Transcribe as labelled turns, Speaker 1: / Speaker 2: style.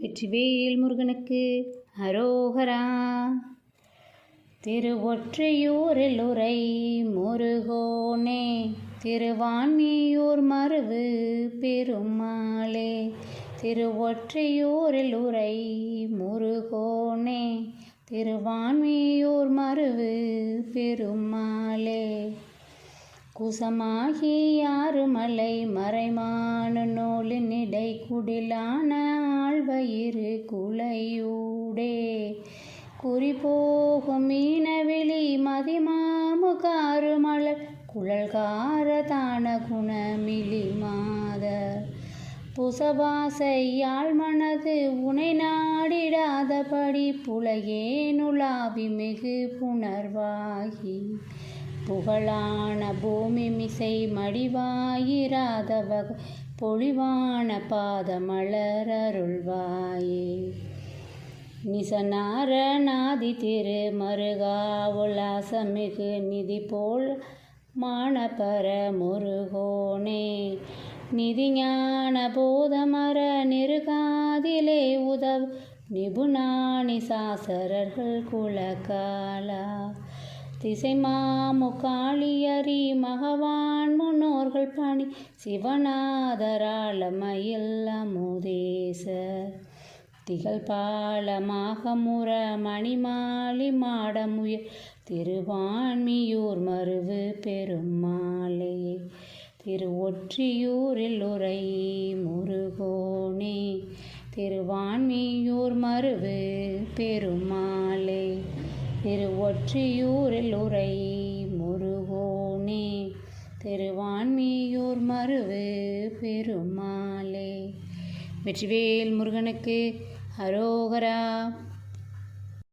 Speaker 1: வெற்றிவேல் முருகனுக்கு அரோகரா. திருவொற்றியூரில் உரை முருகோனே, திருவான்மியூர் மருவு பெருமாளே. திருவொற்றியூரில் உரை முருகோனே, திருவான்மியூர் மருவு பெருமாளே. குசமாகி யாறுமலை மறைமானு நூலினிடை குடிலான ஆழ்வயிறு குலையூடே. குறிபோகும் மீனவிழி மதிமாமுகாறுமலர் குழல்கார தான குணமிழி மாத. புசவாசையாள் மனது உனை நாடிடாதபடி புலையேனுலாவி மிகு புணர்வாகி. புகழான பூமி மிசை மடிவாயிராதவக பொழிவான பாதமலர் அருள்வாயே. நிசனார நாதி திரு மருகா உல்லாசமிகு நிதி போல் மானபர முருகோனே. நிதிஞான போதமர நிருகாதிலே உதவ் நிபுணானி சாசரர்கள் குலகாலா. திசைமாமுகாளியரி மகவான் முன்னோர்கள் பணி சிவநாதராளமயில் அமுதேச. திகழ்பாலமாக முற மணிமாலி மாடமுயர் திருவான்மியூர் மருவு பெருமாளே. திருவொற்றியூரில் உரை முருகோனே, திருவான்மியூர் மருவு பெருமாளே. திருவொற்றியூரில் உரை முருகோனே, திருவான்மியூர் மருவு பெருமாளே. வெற்றிவேல் முருகனுக்கு அரோகரா.